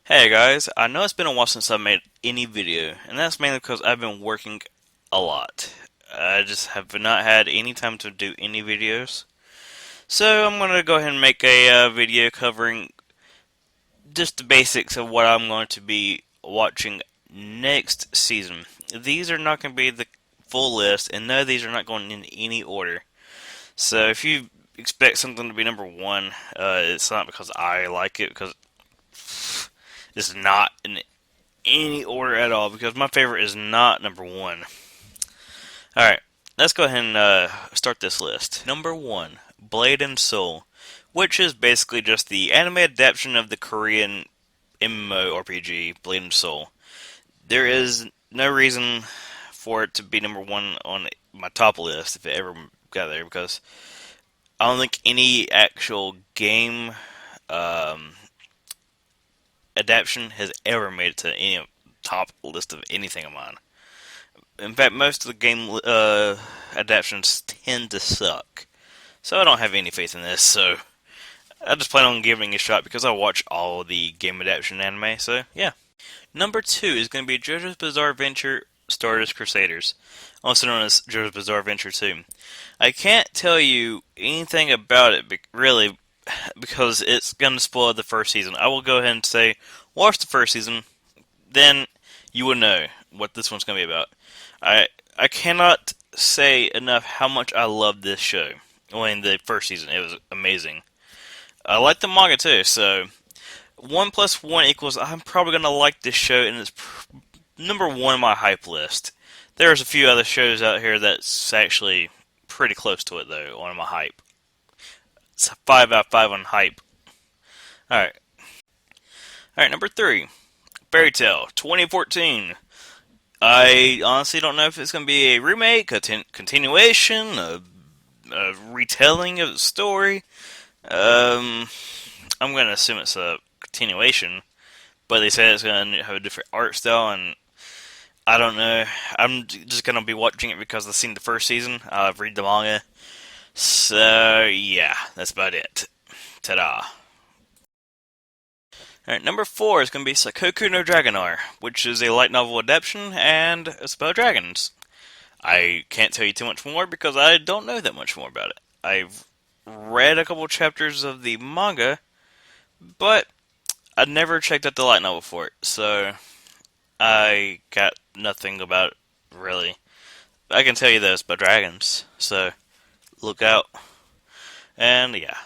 Hey guys, I know it's been a while since I've made any video, and that's mainly because I've been working a lot. I just have not had any time to do any videos. So I'm going to go ahead and make a video covering just the basics of what I'm going to be watching next season. These are not going to be the full list, and no, these are not going in any order. So if you expect something to be number one, it's not because I like it, because it's not in any order at all because my favorite is not number one. Alright, let's go ahead and start this list. Number one, Blade and Soul, which is basically just the anime adaptation of the Korean MMORPG Blade and Soul. There is no reason for it to be number one on my top list if it ever got there because I don't think any actual game um, adaptation has ever made it to any top list of anything of mine. In fact, most of the game adaptations tend to suck. So I don't have any faith in this, so I just plan on giving it a shot because I watch all the game adaptation anime, so yeah. Number two is going to be JoJo's Bizarre Adventure Stardust Crusaders, also known as JoJo's Bizarre Adventure 2. I can't tell you anything about it, really, because it's going to spoil the first season. I will go ahead and say, watch the first season, then you will know what this one's going to be about. I cannot say enough how much I love this show. Well, in the first season, it was amazing. I like the manga too, so 1 + 1 equals I'm probably going to like this show, and it's number one on my hype list. There's a few other shows out here that's actually pretty close to it, though, on my hype. It's a 5 out of 5 on hype. Alright. Alright, number three. Fairy Tail 2014. I honestly don't know if it's going to be a remake, a continuation, a retelling of the story. I'm going to assume it's a continuation, but they say it's going to have a different art style, and I don't know. I'm just going to be watching it because I've seen the first season. I've read the manga. So, yeah, that's about it. Ta-da. Alright, number four is going to be Seikoku no Dragonar, which is a light novel adaptation, and it's about dragons. I can't tell you too much more because I don't know that much more about it. I've read a couple chapters of the manga, but I never checked out the light novel for it, so I got nothing about it, really. I can tell you this about dragons, so look out. And yeah.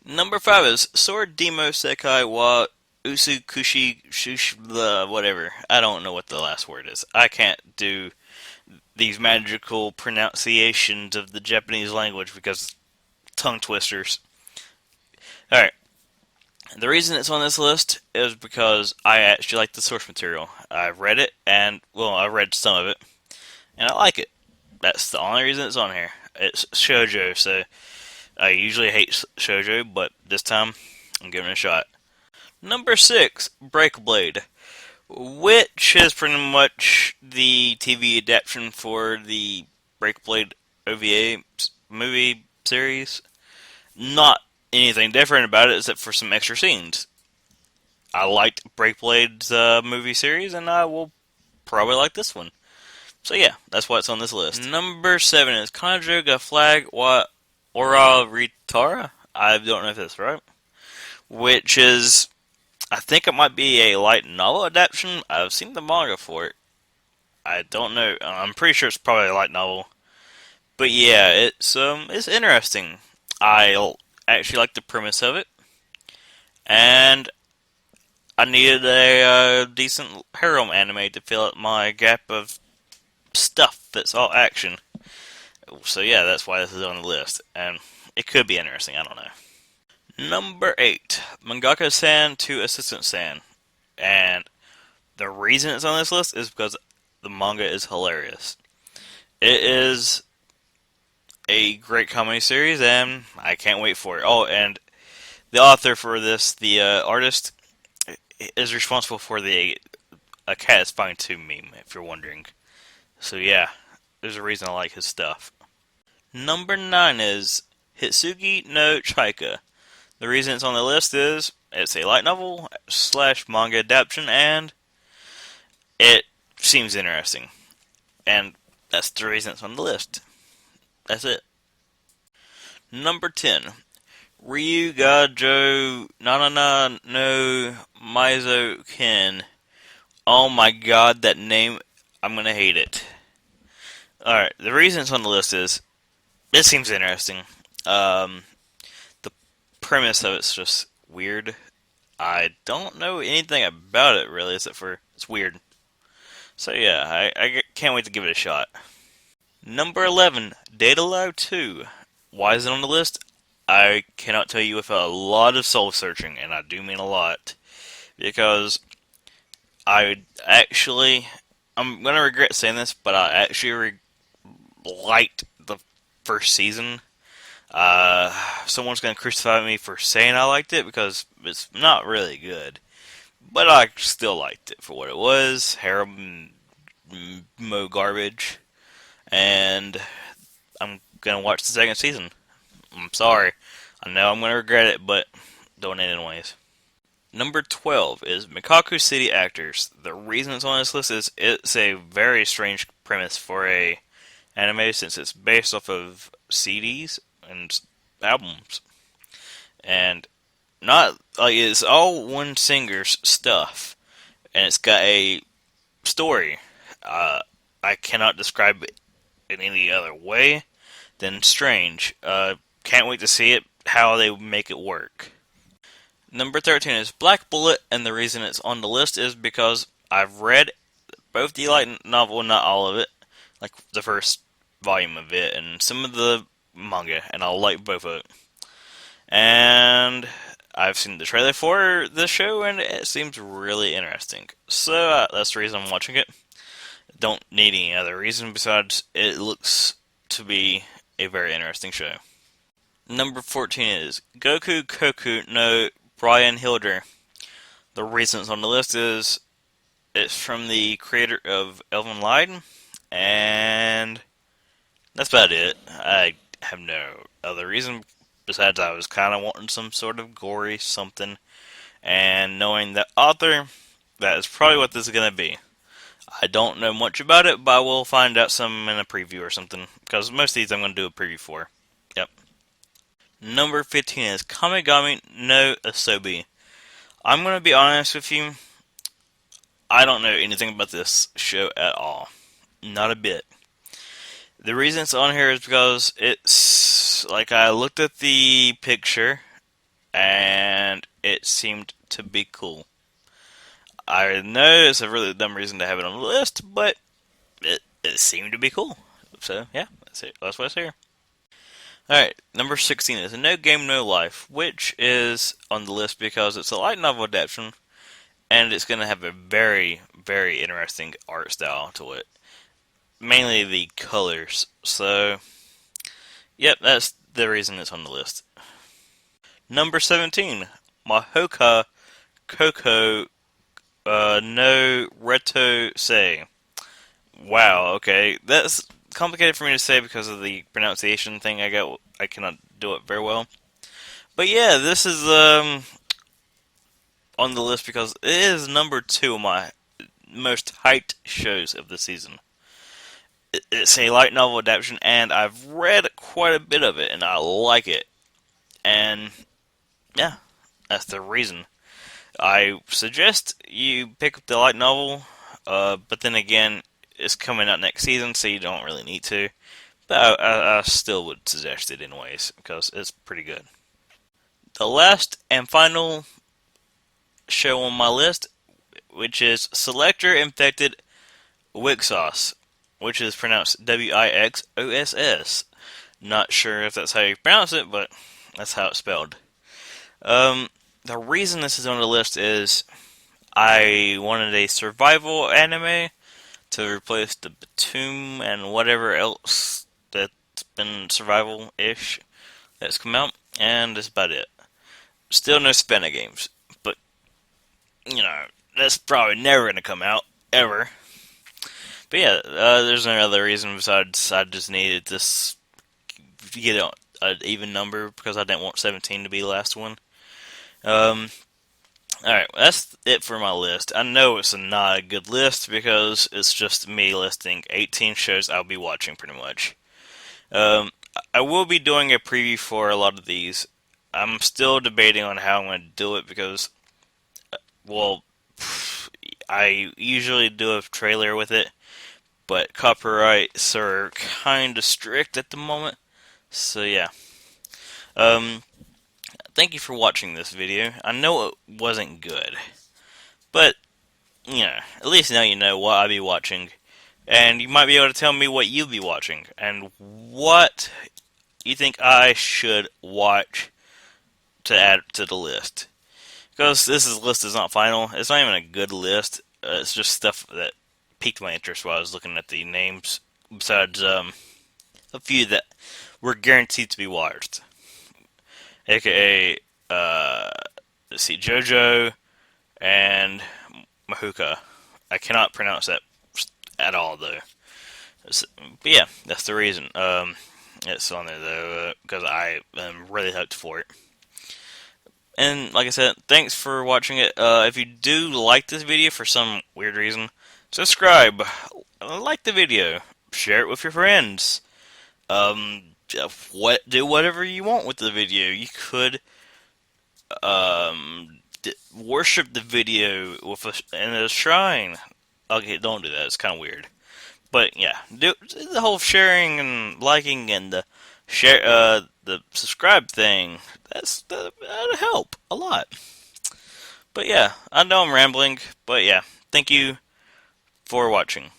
Number five is Soredemo Sekai wa Utsukushii shush whatever. I don't know what the last word is. I can't do these magical pronunciations of the Japanese language because tongue twisters. Alright. The reason it's on this list is because I actually like the source material. I've read it, and, well, I read some of it, and I like it. That's the only reason it's on here. It's shoujo, so I usually hate shoujo, but this time I'm giving it a shot. Number six, Breakblade, which is pretty much the TV adaptation for the Breakblade OVA movie series. Not anything different about it except for some extra scenes. I liked Breakblade's movie series, and I will probably like this one. So yeah, that's why it's on this list. Number seven is Kanojo ga Flag wa Oraretara. I don't know if that's right. Which is, I think it might be a light novel adaptation. I've seen the manga for it. I don't know. I'm pretty sure it's probably a light novel. But yeah, it's interesting. I actually like the premise of it, and I needed a decent harem anime to fill up my gap of stuff that's all action. So yeah, that's why this is on the list, and it could be interesting. I don't know. Number eight, Mangaka-san to Assistant-san, and the reason it's on this list is because the manga is hilarious. It is a great comedy series, and I can't wait for it. Oh, and the author for this, the artist, is responsible for the "A Cat is Fine Too" meme, if you're wondering. So yeah, there's a reason I like his stuff. Number nine is Hitsugi no Chaika. The reason it's on the list is it's a light novel slash manga adaptation, and it seems interesting. And that's the reason it's on the list. That's it. Number 10. Ryuugajou Nanana no Maizoukin. Oh my god, that name, I'm gonna hate it. Alright, the reason it's on the list is it seems interesting. The premise of it's just weird. I don't know anything about it really, except for it's weird. So yeah, I can't wait to give it a shot. Number 11, Datalo 2. Why is it on the list? I cannot tell you with a lot of soul searching, and I do mean a lot. Because I actually, I'm going to regret saying this, but I actually liked the first season. Someone's going to crucify me for saying I liked it, because it's not really good. But I still liked it for what it was. Harem mo garbage. And I'm going to watch the second season. I'm sorry. I know I'm going to regret it, but doing it anyways. Number 12 is Mekaku City Actors. The reason it's on this list is it's a very strange premise for a anime, since it's based off of CDs and albums. And not like it's all one singer's stuff, and it's got a story. I cannot describe it in any other way than strange. Can't wait to see it, how they make it work. Number 13 is Black Bullet, and the reason it's on the list is because I've read both the light novel, not all of it, like the first volume of it, and some of the manga, and I like both of it. And I've seen the trailer for the show, and it seems really interesting. So that's the reason I'm watching it. Don't need any other reason besides it looks to be a very interesting show. Number 14 is Gokukoku no Brynhildr. The reason it's on the list is it's from the creator of Elfen Lied, and that's about it. I have no other reason besides I was kind of wanting some sort of gory something, and knowing the author, that is probably what this is going to be. I don't know much about it, but I will find out some in a preview or something, because most of these I'm going to do a preview for. Yep. Number 15 is Kamigami no Asobi. I'm going to be honest with you, I don't know anything about this show at all. Not a bit. The reason it's on here is because it's, like, I looked at the picture, and it seemed to be cool. I know it's a really dumb reason to have it on the list, but it seemed to be cool. So, yeah, that's it. That's why it's here. Alright, number 16 is No Game, No Life, which is on the list because it's a light novel adaptation, and it's going to have a very, very interesting art style to it. Mainly the colors. So, yep, that's the reason it's on the list. Number 17, Mahouka Koukou no Rettousei. Wow, okay. That's complicated for me to say because of the pronunciation thing I cannot do it very well. But yeah, this is on the list because it is number 2 of my most hyped shows of the season. It's a light novel adaptation, and I've read quite a bit of it, and I like it. And yeah, that's the reason. I suggest you pick up the light novel, but then again, it's coming out next season, so you don't really need to. But I still would suggest it anyways, because it's pretty good. The last and final show on my list, which is Selector Infected WIXOSS, which is pronounced WIXOSS. Not sure if that's how you pronounce it, but that's how it's spelled. The reason this is on the list is I wanted a survival anime to replace the Batum and whatever else that's been survival-ish that's come out, and that's about it. Still no Spinner games, but, you know, that's probably never going to come out, ever. But yeah, there's no other reason besides I just needed this to get an even number because I didn't want 17 to be the last one. Um, Alright, that's it for my list. I know it's not a good list because it's just me listing 18 shows I'll be watching pretty much. Um, I will be doing a preview for a lot of these. I'm still debating on how I'm going to do it because, well, I usually do a trailer with it, but copyrights are kind of strict at the moment. So yeah. Um, Thank you for watching this video. I know it wasn't good, but at least now you know what I'll be watching, and you might be able to tell me what you'll be watching and what you think I should watch to add to the list. Because list is not final. It's not even a good list. It's just stuff that piqued my interest while I was looking at the names. Besides a few that were guaranteed to be watched, aka let's see, JoJo and Mahouka. I cannot pronounce that at all though. But yeah, that's the reason. It's on there though because I am really hyped for it. And like I said, thanks for watching it. If you do like this video for some weird reason, subscribe, like the video, share it with your friends. Um, do whatever you want with the video. You could worship the video with in a shrine. Okay, don't do that. It's kind of weird. But yeah, do the whole sharing and liking and the subscribe thing. That'll help a lot. But yeah, I know I'm rambling, but yeah, thank you for watching.